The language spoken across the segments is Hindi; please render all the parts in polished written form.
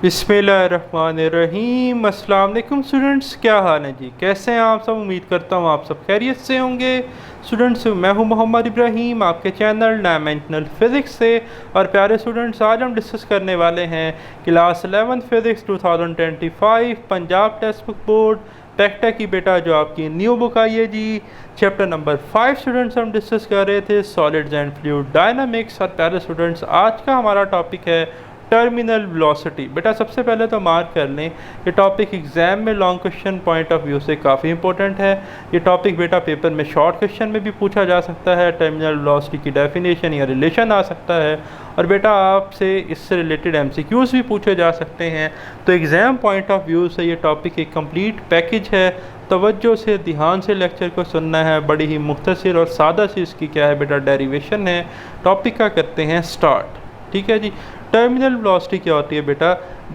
बिस्मिल्लाहिर्रहमानिर्रहीम। अस्सलाम वालेकुम स्टूडेंट्स, क्या हाल है जी? कैसे हैं आप सब? उम्मीद करता हूँ आप सब खैरियत से होंगे। स्टूडेंट्स, मैं हूँ मोहम्मद इब्राहीम, आपके चैनल डायमेंशनल फ़िज़िक्स से। और प्यारे स्टूडेंट्स, आज हम डिस्कस करने वाले हैं class 11 physics 2025 Punjab text book board पैक्टा की बेटा जो आपकी न्यू बुक आई है जी। चैप्टर नंबर 5 स्टूडेंट्स हम डिस्कस कर रहे थे सॉलिड्स एंड फ्लूइड डायनामिक्स। और प्यारे स्टूडेंट्स, आज का हमारा टॉपिक है टर्मिनल वेलोसिटी। बेटा सबसे पहले तो मार्क कर लें, ये टॉपिक एग्जाम में long question point of view से काफ़ी इंपॉर्टेंट है। ये टॉपिक बेटा पेपर में शॉर्ट क्वेश्चन में भी पूछा जा सकता है। टर्मिनल वेलोसिटी की डेफिनेशन या रिलेशन आ सकता है, और बेटा आपसे इससे रिलेटेड एमसीक्यूज भी पूछे जा सकते हैं। तो एग्ज़ाम पॉइंट ऑफ व्यू से ये टॉपिक एक कंप्लीट पैकेज है। तवज्जो से ध्यान से लेक्चर को सुनना है। बड़ी ही मुख्तसर और सादा सी इसकी क्या है बेटा डेरिवेशन है। टॉपिक का करते हैं स्टार्ट। ठीक है जी। टर्मिनल वेलोसिटी क्या होती है बेटा?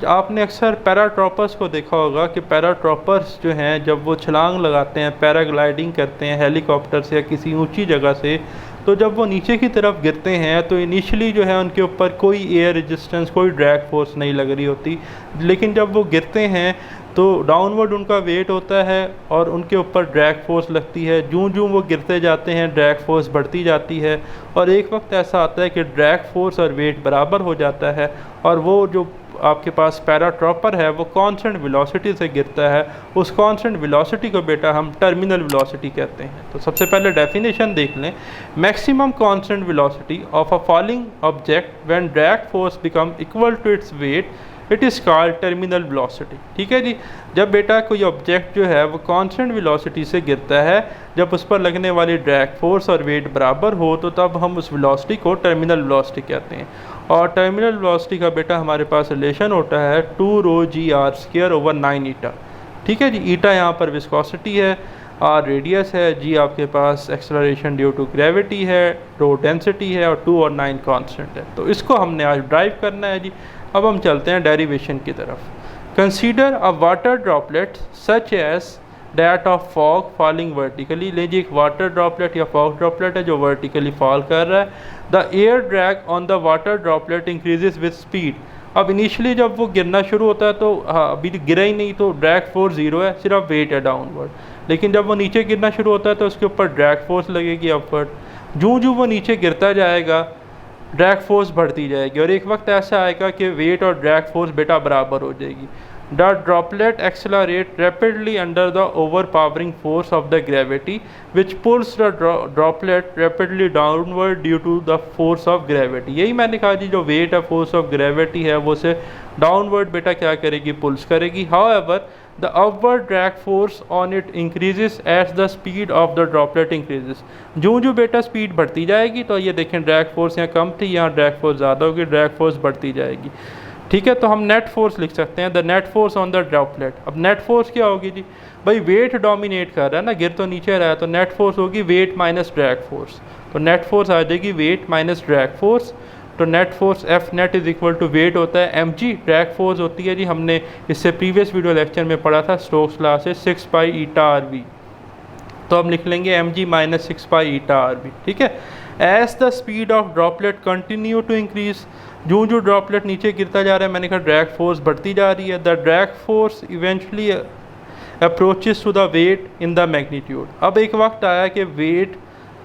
आपने अक्सर पैराट्रॉपर्स को देखा होगा कि पैराट्रॉपर्स जो हैं जब वो छलांग लगाते हैं, पैराग्लाइडिंग करते हैं हेलीकॉप्टर से या किसी ऊंची जगह से, तो जब वो नीचे की तरफ गिरते हैं तो इनिशियली जो है उनके ऊपर कोई एयर रेजिस्टेंस, कोई ड्रैग फोर्स नहीं लग रही होती। लेकिन जब वो गिरते हैं तो डाउनवर्ड उनका वेट होता है और उनके ऊपर ड्रैग फोर्स लगती है। जूं जूं वो गिरते जाते हैं ड्रैग फोर्स बढ़ती जाती है, और एक वक्त ऐसा आता है कि ड्रैग फोर्स और वेट बराबर हो जाता है, और वो जो आपके पास पैराट्रॉपर है वो कांस्टेंट वेलोसिटी से गिरता है। उस कांस्टेंट वेलोसिटी को बेटा हम टर्मिनल वेलोसिटी कहते हैं। तो सबसे पहले डेफिनेशन देख लें। Maximum constant velocity of a falling object when drag force become equal to its weight, it is called terminal velocity. ठीक है जी। जब बेटा कोई ऑब्जेक्ट जो है वो कांस्टेंट वेलोसिटी से गिरता है, जब उस पर लगने वाली ड्रैग फोर्स और वेट बराबर हो, तो तब हम उस वेलोसिटी को टर्मिनल वेलोसिटी कहते हैं। और टर्मिनल वेलोसिटी का बेटा हमारे पास रिलेशन होता है 2ρg r² / 9 ईटा। ठीक है जी। ईटा यहाँ पर विस्कोसिटी है, आर रेडियस है, जी आपके पास एक्सेलरेशन ड्यू टू ग्रेविटी है, रो डेंसिटी है, और 2 और 9 कांस्टेंट है। तो इसको हमने आज ड्राइव करना है जी। अब हम चलते हैं डेरिवेशन की तरफ। Consider a water droplet such as that of fog falling vertically. लीजिए एक वाटर ड्रॉपलेट या फॉग ड्रॉपलेट है जो वर्टिकली फॉल कर रहा है। The air drag on the water droplet increases with speed. अब इनिशियली जब वो गिरना शुरू होता है तो अभी गिरा ही नहीं, तो ड्रैग फोर्स ज़ीरो है, सिर्फ वेट है डाउनवर्ड। लेकिन जब वो नीचे गिरना शुरू होता है तो उसके ऊपर ड्रैग फोर्स लगेगी अपवर्ड। जूँ जूँ वो नीचे गिरता जाएगा ड्रैग फोर्स बढ़ती जाएगी, और एक वक्त ऐसा आएगा कि वेट और ड्रैग फोर्स बेटा बराबर हो जाएगी। The droplet accelerate rapidly under the overpowering force of the gravity which pulls the droplet rapidly downward due to the force of gravity. यही मैंने कहा जी, जो वेट है फोर्स ऑफ ग्रेविटी है वो से डाउनवर्ड बेटा क्या करेगी, पुल्स करेगी। However the upward drag force on it increases as the speed of the droplet increases. जो जो बेटा स्पीड बढ़ती जाएगी, तो ये देखें ड्रैग फोर्स यहाँ कम थी, यहाँ ड्रैग फोर्स ज़्यादा होगी, ड्रैग फोर्स बढ़ती जाएगी। ठीक है। तो हम नेट फोर्स लिख सकते हैं, the net force on the droplet. अब नेट फोर्स क्या होगी जी? भाई वेट डोमिनेट कर रहा है ना, गिर तो नीचे रहा है, तो नेट फोर्स होगी वेट माइनस ड्रैग फोर्स। तो नेट फोर्स आ जाएगी वेट माइनस ड्रैग फोर्स। तो net force F net is equal to weight होता है mg, ड्रैग फोर्स होती है जी, हमने इससे प्रीवियस वीडियो लेक्चर में पढ़ा था स्टोक्स लॉ से, 6 पाई ईटा rv। तो हम लिख लेंगे mg minus 6 pi eta rv। ठीक है। As the speed of droplet continue to increase, जो जो ड्रॉपलेट नीचे गिरता जा रहा है, मैंने कहा ड्रैग फोर्स बढ़ती जा रही है। The drag force eventually approaches to the weight in the magnitude. अब एक वक्त आया कि वेट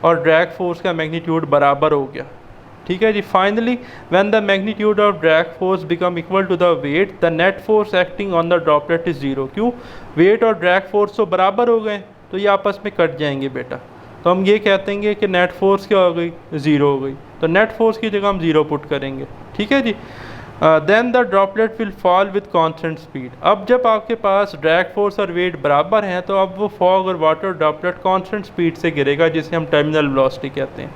और ड्रैग फोर्स का मैग्नीट्यूड बराबर हो गया। ठीक है जी। Finally when the magnitude of drag force become equal to the weight, the net force acting on the droplet is zero. क्यों? वेट और ड्रैग फोर्स तो बराबर हो गए, तो ये आपस में कट जाएंगे बेटा। तो हम ये कहते हैं कि नेट फोर्स क्या हो गई, ज़ीरो हो गई। तो नेट फोर्स की जगह हम ज़ीरो पुट करेंगे। ठीक है जी। Then the droplet will fall with constant speed. अब जब आपके पास ड्रैग फोर्स और वेट बराबर हैं, तो अब वो फॉग और वाटर ड्रॉपलेट कांस्टेंट स्पीड से गिरेगा, जिसे हम टर्मिनल वेलोसिटी कहते हैं।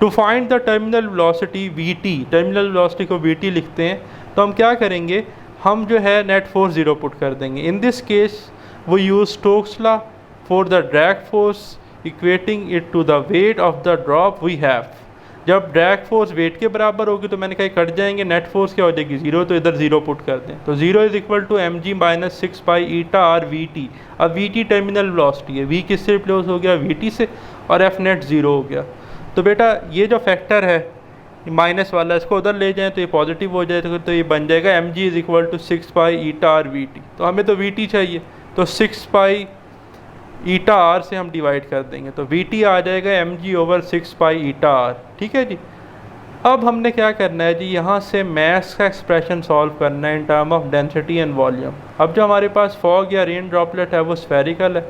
To find the terminal velocity vt, terminal velocity को vt लिखते हैं, तो हम क्या करेंगे, हम जो है नेट फोर्स ज़ीरो पुट कर देंगे। इन दिस केस वो use Stokes law for the drag force equating it to the weight of the drop we have. जब ड्रैग फोर्स वेट के बराबर होगी, तो मैंने कहा कट जाएंगे, नेट फोर्स क्या हो जाएगी, ज़ीरो, तो इधर ज़ीरो पुट कर दें। तो zero is equal to mg minus 6 pi eta rvt। अब vt टर्मिनल वेलोसिटी है, v किससे रिप्लेस हो गया, vt से, और f नेट ज़ीरो हो गया। तो बेटा ये जो फैक्टर है माइनस वाला इसको उधर ले जाएं तो ये पॉजिटिव हो जाए, तो ये बन जाएगा M G is equal to 6 pi eta R V T. तो हमें तो वी टी चाहिए, तो 6 पाई ईटा आर से हम डिवाइड कर देंगे, तो वी टी आ जाएगा M G over 6 pi eta R. ठीक है जी। अब हमने क्या करना है जी, यहाँ से मैथ्स का एक्सप्रेशन सॉल्व करना है in term of density and volume. अब जो हमारे पास फॉग या रेन ड्रॉपलेट है वो स्फेरिकल है,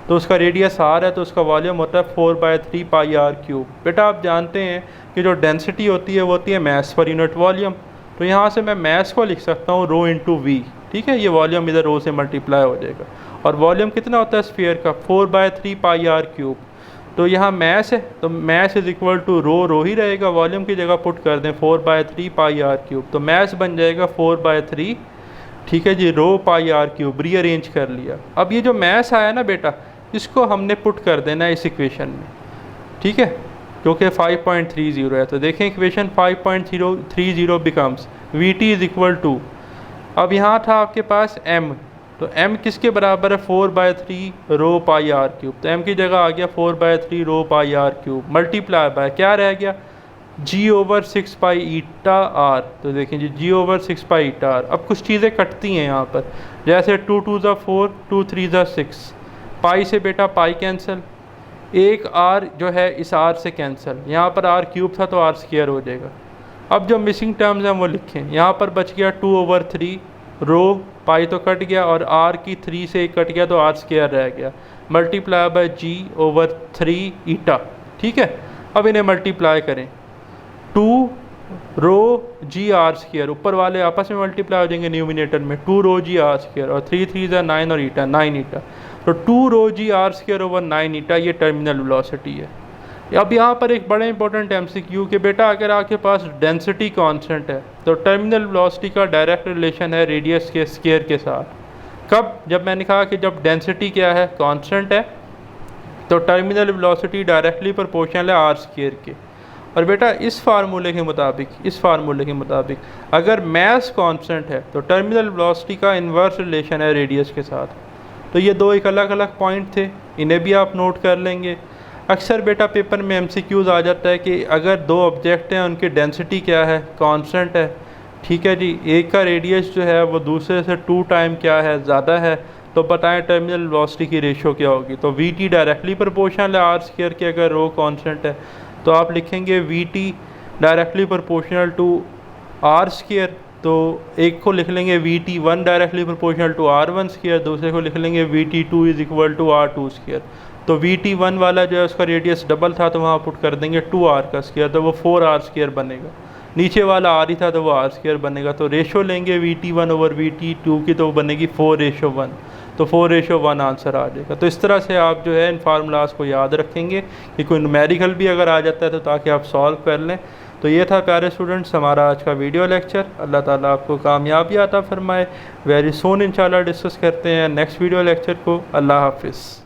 तो उसका रेडियस आर है, तो उसका वॉल्यूम होता है 4/3 पाई आर क्यूब। बेटा आप जानते हैं कि जो डेंसिटी होती है वो होती है मैस पर यूनिट वॉल्यूम, तो यहाँ से मैं मैस को लिख सकता हूँ रो इंटू वी। ठीक है, ये वॉल्यूम इधर रो से मल्टीप्लाई हो जाएगा, और वॉल्यूम कितना होता है स्फीयर का 4/3 पाई आर क्यूब। तो यहाँ मैस है, तो मैस इज इक्वल टू रो ही रहेगा, वॉल्यूम की जगह पुट कर दें 4/3 पाई आर क्यूब, तो मैस बन जाएगा 4/3। ठीक है जी, रो पाई आर क्यूब रीअरेंज कर लिया। अब ये जो मैस आया ना बेटा, इसको हमने पुट कर देना है इस इक्वेशन में। ठीक है, जो कि 5.30 है, तो देखें equation 5.30 becomes V T is equal to, अब यहाँ था आपके पास m, तो m किसके बराबर है 4/3 रो पाई आर क्यूब, तो m की जगह आ गया 4/3 rho pi R cube multiply by क्या रह गया g over 6 pi eta R. तो देखें जी g over 6 pi eta R. अब कुछ चीज़ें कटती हैं यहाँ पर, जैसे 2 2 ज़ा 4, 2 3 ज़ा 6, पाई से बेटा पाई कैंसिल, एक r जो है इस r से कैंसिल, यहाँ पर r क्यूब था तो r स्क्वायर हो जाएगा। अब जो मिसिंग टर्म्स हैं वो लिखें, यहाँ पर बच गया 2/3 रो, पाई तो कट गया, और r की 3 से एक कट गया तो r स्क्वायर रह गया, मल्टीप्लाई बाय g ओवर 3 ईटा। ठीक है, अब इन्हें मल्टीप्लाई करें, 2 रो जी आर स्क्वायर, ऊपर वाले आपस में मल्टीप्लाई हो जाएंगे न्यूमिनेटर में, 2 रो जी आर स्क्वायर, और 3 3 ज़ा 9 और ईटा 9 ईटा, तो 2 रो जी आर स्क्वायर ओवर 9 ईटा, ये टर्मिनल वेलोसिटी है। अब यहाँ पर एक बड़ा इंपॉर्टेंट एमसीक्यू कि बेटा अगर आपके पास डेंसिटी कांस्टेंट है तो टर्मिनल वेलोसिटी का डायरेक्ट रिलेशन है रेडियस के स्क्वायर के साथ। कब? जब मैंने कहा कि जब डेंसिटी क्या है कांस्टेंट है तो टर्मिनल वेलोसिटी डायरेक्टली प्रोपोर्शनल है आर स्क्वायर के। और बेटा इस फार्मूले के मुताबिक अगर मैस कांस्टेंट है तो टर्मिनल वेलोसिटी का इन्वर्स रिलेशन है रेडियस के साथ। तो ये दो एक अलग अलग पॉइंट थे, इन्हें भी आप नोट कर लेंगे। अक्सर बेटा पेपर में एमसीक्यूज़ आ जाता है कि अगर दो ऑब्जेक्ट हैं उनकी डेंसिटी क्या है कांस्टेंट है, ठीक है जी, एक का रेडियस जो है वो दूसरे से 2 टाइम क्या है ज़्यादा है, तो बताएं टर्मिनल वेलोसिटी की रेशो क्या होगी। तो वी टी डायरेक्टली प्रोपोर्शनल है आर स्क्वायर के, अगर रो कांस्टेंट है तो आप लिखेंगे V T directly proportional to R square, तो एक को लिख लेंगे V T 1 directly proportional to R 1 square, दूसरे को लिख लेंगे V T 2 is equal to R 2 square. तो वी टी 1 वाला जो है उसका रेडियस डबल था तो वहाँ पुट कर देंगे 2 आर का स्क्वायर, तो वो 4 आर स्क्वायर बनेगा। नीचे वाला आर ही था तो वो आर स्क्वायर बनेगा। तो रेशो लेंगे V T 1 over we T 2 की, तो वो बनेगी 4:1, तो 4:1 आंसर आ जाएगा। तो इस तरह से आप जो है इन फार्मूलाज को याद रखेंगे कि कोई न्यूमेरिकल भी अगर आ जाता है तो ताकि आप सॉल्व कर लें। तो ये था प्यारे स्टूडेंट्स हमारा आज का वीडियो लेक्चर। अल्लाह ताला आपको कामयाबी अता फरमाए। वेरी सून इंशाल्लाह डिस्कस करते हैं नेक्स्ट वीडियो लेक्चर को। अल्लाह हाफिज़।